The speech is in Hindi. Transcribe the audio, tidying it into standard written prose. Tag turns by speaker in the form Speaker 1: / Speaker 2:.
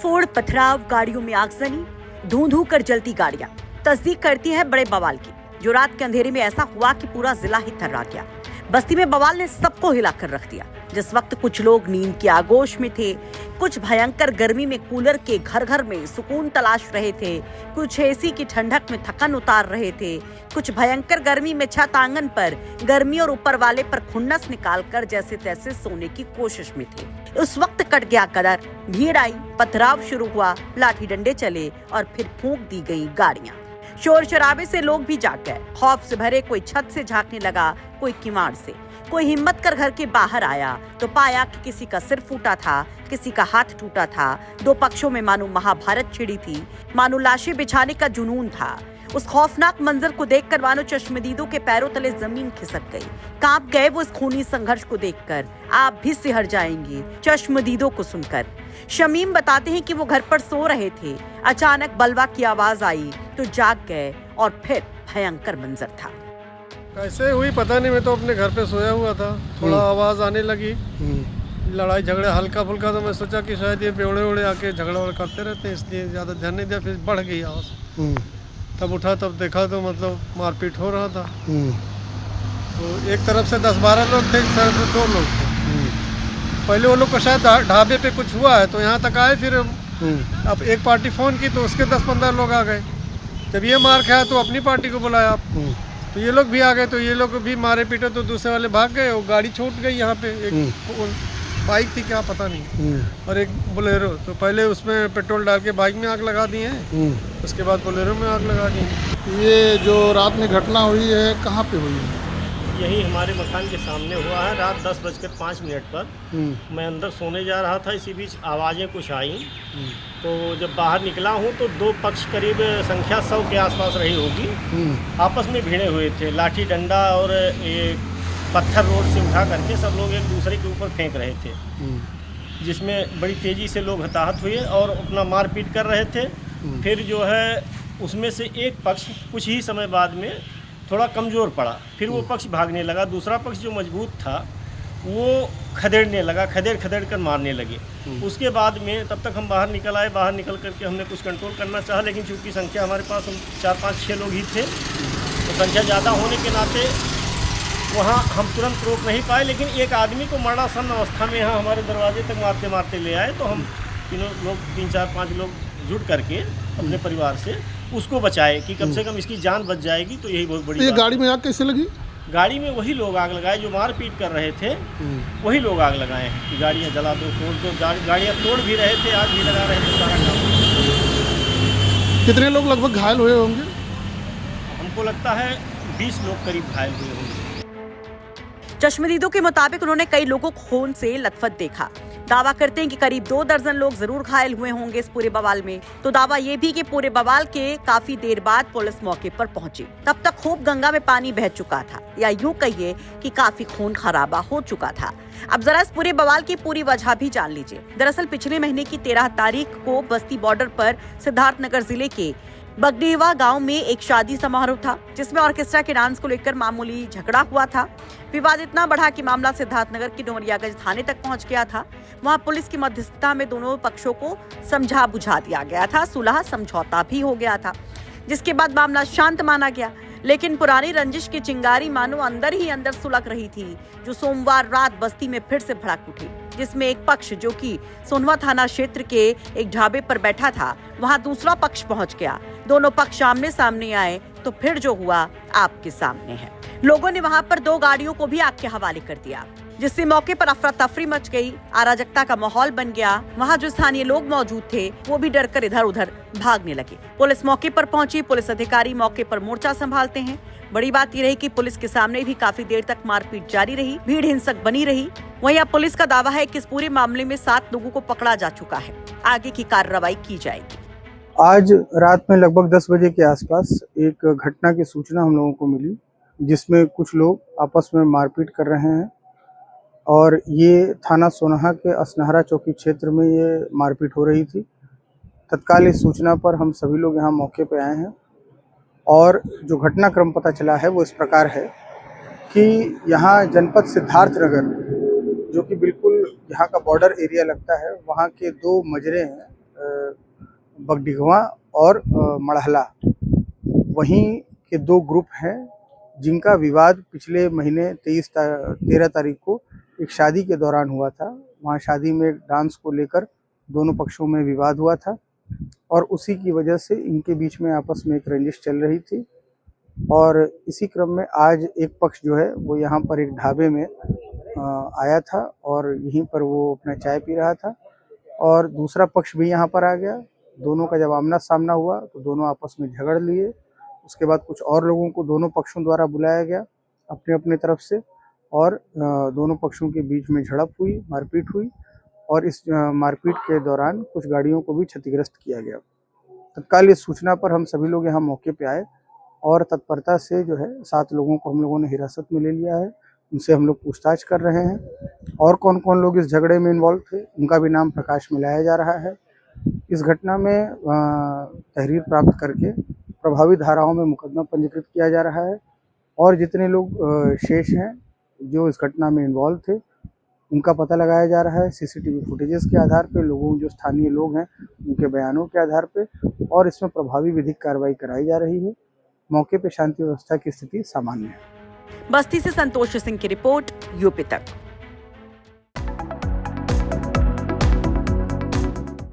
Speaker 1: तोड़फोड़, पथराव, गाड़ियों में आगजनी, धू कर जलती गाड़ियां तस्दीक करती है बड़े बवाल की। जो रात के अंधेरे में ऐसा हुआ कि पूरा जिला ही थर्रा गया। बस्ती में बवाल ने सबको हिलाकर रख दिया। जिस वक्त कुछ लोग नींद की आगोश में थे, कुछ भयंकर गर्मी में कूलर के घर घर में सुकून तलाश रहे थे, कुछ एसी की ठंडक में थकन उतार रहे थे, कुछ भयंकर गर्मी में छत आंगन पर गर्मी और ऊपर वाले पर खुन्नस निकालकर जैसे तैसे सोने की कोशिश में थे। उस वक्त कट गया कदर, भीड़ आई, पथराव शुरू हुआ, लाठी डंडे चले और फिर फूंक दी गई गाड़ियां। शोर शराबे से लोग भी जाग गए। खौफ से भरे कोई छत से झांकने लगा, कोई किवाड़ से। कोई हिम्मत कर घर के बाहर आया तो पाया कि किसी का सिर फूटा था, किसी का हाथ टूटा था। दो पक्षों में मानो महाभारत छिड़ी थी, मानो लाशें बिछाने का जुनून था। उस खौफनाक मंजर को देखकर मानो चश्मदीदों के पैरों तले जमीन खिसक गई। कांप गए वो इस खूनी संघर्ष को देखकर। आप भी सिहर जाएंगे चश्मदीदों को सुनकर। शमीम बताते हैं कि वो घर पर सो रहे थे, अचानक बलवा की आवाज आई तो जाग गए और फिर भयंकर मंजर था।
Speaker 2: कैसे हुई पता नहीं, मैं तो अपने घर पे सोया हुआ था, थोड़ा आवाज आने लगी, लड़ाई झगड़ा हल्का फुल्का, तो मैं सोचा कि शायद ये बेवड़े उड़े आके झगड़ा करते रहते हैं, इसलिए ज़्यादा ध्यान नहीं दिया। फिर बढ़ गई आवाज़, तब उठा तब देखा तो मतलब मारपीट हो रहा था। तो एक तरफ से 10-12 लोग थे, एक तरफ से 2 लोग थे। पहले वो लोग को शायद ढाबे पे कुछ हुआ है तो यहाँ तक आए, फिर अब एक पार्टी फ़ोन की तो उसके 10-15 लोग आ गए। जब ये मार खाया तो अपनी पार्टी को बुलाया, तो ये लोग भी आ गए, तो ये लोग भी मारे पीटे तो दूसरे वाले भाग गए। वो गाड़ी छूट गई यहाँ पे, एक बाइक थी क्या पता नहीं, और एक बोलेरो। तो पहले उसमें पेट्रोल डाल के बाइक में आग लगा दी है, उसके बाद बोलेरो में आग लगा दी।
Speaker 3: ये जो रात में घटना हुई है कहाँ पे हुई है?
Speaker 4: यही हमारे मकान के सामने हुआ है। रात 10:05 पर मैं अंदर सोने जा रहा था, इसी बीच आवाज़ें कुछ आई। तो जब बाहर निकला हूँ तो 2 पक्ष करीब संख्या 100 के आसपास रही होगी, आपस में भिड़े हुए थे। लाठी डंडा और ये पत्थर रोड से उठा करके सब लोग एक दूसरे के ऊपर फेंक रहे थे, जिसमें बड़ी तेज़ी से लोग हताहत हुए और अपना मारपीट कर रहे थे। फिर जो है उसमें से एक पक्ष कुछ ही समय बाद में थोड़ा कमज़ोर पड़ा, फिर वो पक्ष भागने लगा। दूसरा पक्ष जो मजबूत था वो खदेड़ने लगा, खदेड़ कर मारने लगे। उसके बाद में तब तक हम बाहर निकल आए। बाहर निकल करके हमने कुछ कंट्रोल करना चाहा, लेकिन चूँकि संख्या हमारे पास 4-5-6 लोग ही थे, तो संख्या ज़्यादा होने के नाते वहाँ हम तुरंत रोक नहीं पाए। लेकिन एक आदमी को मरणासन अवस्था में यहाँ हमारे दरवाजे तक मारते मारते ले आए, तो हम तीनों लोग 3-4-5 लोग जुट करके अपने परिवार से उसको बचाए कि कम से कम इसकी जान बच जाएगी। तो यही बहुत बड़ी
Speaker 3: ये गाड़ी में आग कैसे लगी?
Speaker 4: गाड़ी में वही लोग आग लगाए जो मारपीट कर रहे थे, वही लोग आग लगाए हैं कि गाड़ियाँ जला दो, तोड़ दो। गाड़ियाँ तोड़ भी रहे थे, आग भी लगा रहे थे, सारा काम।
Speaker 3: कितने लोग लगभग घायल हुए होंगे?
Speaker 4: हमको लगता है 20 लोग करीब घायल हुए होंगे।
Speaker 1: चश्मदीदों के मुताबिक उन्होंने कई लोगों को खून से लथपथ देखा। दावा करते हैं कि करीब 2 दर्जन लोग जरूर घायल हुए होंगे इस पूरे बवाल में। तो दावा ये भी कि पूरे बवाल के काफी देर बाद पुलिस मौके पर पहुंची। तब तक खूब गंगा में पानी बह चुका था, या यूं कहिए कि काफी खून खराबा हो चुका था। अब जरा इस पूरे बवाल की पूरी वजह भी जान लीजिए। दरअसल पिछले महीने की 13 तारीख को बस्ती बॉर्डर पर सिद्धार्थनगर जिले के बगडेवा गांव में एक शादी समारोह था, जिसमें ऑर्केस्ट्रा के डांस को लेकर मामूली झगड़ा हुआ था। विवाद इतना बढ़ा कि मामला सिद्धार्थनगर की डोमरियागंज थाने तक पहुंच गया था। वहां पुलिस की मध्यस्थता में दोनों पक्षों को समझा बुझा दिया गया था, सुलह समझौता भी हो गया था, जिसके बाद मामला शांत माना गया। लेकिन पुरानी रंजिश की चिंगारी मानो अंदर ही अंदर सुलग रही थी, जो सोमवार रात बस्ती में फिर से भड़क उठी, जिसमें एक पक्ष जो कि सोनवा थाना क्षेत्र के एक ढाबे पर बैठा था, वहां दूसरा पक्ष पहुंच गया। दोनों पक्ष आमने सामने आए तो फिर जो हुआ आपके सामने है। लोगों ने वहां पर 2 गाड़ियों को भी आग के हवाले कर दिया, जिससे मौके पर अफरा तफरी मच गई, अराजकता का माहौल बन गया। वहां जो स्थानीय लोग मौजूद थे वो भी डरकर इधर उधर भागने लगे। पुलिस मौके पर पहुंची, पुलिस अधिकारी मौके पर मोर्चा संभालते हैं। बड़ी बात ये रही कि पुलिस के सामने भी काफी देर तक मारपीट जारी रही, भीड़ हिंसक बनी रही। वहीं अब पुलिस का दावा है कि इस पूरे मामले में 7 लोगों को पकड़ा जा चुका है। आगे की कार्रवाई की जाएगी।
Speaker 5: आज रात में लगभग 10 बजे के आसपास एक घटना की सूचना हम लोगों को मिली, जिसमें कुछ लोग आपस में मारपीट कर रहे हैं, और ये थाना सोनाहा के असनहरा चौकी क्षेत्र में ये मारपीट हो रही थी। तत्काल इस सूचना पर हम सभी लोग यहाँ मौके पे आए हैं, और जो घटनाक्रम पता चला है वो इस प्रकार है कि यहाँ जनपद सिद्धार्थनगर, जो कि बिल्कुल यहाँ का बॉर्डर एरिया लगता है, वहाँ के 2 मजरे हैं, बगडिगवा और मड़हला, वहीं के दो ग्रुप हैं जिनका विवाद पिछले महीने 13 तारीख को एक शादी के दौरान हुआ था। वहाँ शादी में डांस को लेकर दोनों पक्षों में विवाद हुआ था और उसी की वजह से इनके बीच में आपस में एक रंजिश चल रही थी। और इसी क्रम में आज एक पक्ष जो है वो यहाँ पर एक ढाबे में आया था और यहीं पर वो अपना चाय पी रहा था और दूसरा पक्ष भी यहाँ पर आ गया। दोनों का जब आमना सामना हुआ तो दोनों आपस में झगड़ लिए। उसके बाद कुछ और लोगों को दोनों पक्षों द्वारा बुलाया गया अपने अपने तरफ से और दोनों पक्षों के बीच में झड़प हुई, मारपीट हुई और इस मारपीट के दौरान कुछ गाड़ियों को भी क्षतिग्रस्त किया गया। तत्काल इस सूचना पर हम सभी लोग यहाँ मौके पे आए और तत्परता से जो है 7 लोगों को हम लोगों ने हिरासत में ले लिया है। उनसे हम लोग पूछताछ कर रहे हैं और कौन कौन लोग इस झगड़े में इन्वॉल्व थे उनका भी नाम प्रकाश में लाया जा रहा है। इस घटना में तहरीर प्राप्त करके प्रभावी धाराओं में मुकदमा पंजीकृत किया जा रहा है और जितने लोग शेष हैं जो इस घटना में इन्वॉल्व थे उनका पता लगाया जा रहा है सीसीटीवी फुटेजेस के आधार पे, लोगों जो स्थानीय लोग हैं उनके बयानों के आधार पे और इसमें प्रभावी विधिक कार्रवाई कराई जा रही है। मौके पे शांति व्यवस्था की स्थिति सामान्य है।
Speaker 1: बस्ती से संतोष सिंह की रिपोर्ट, यूपी तक।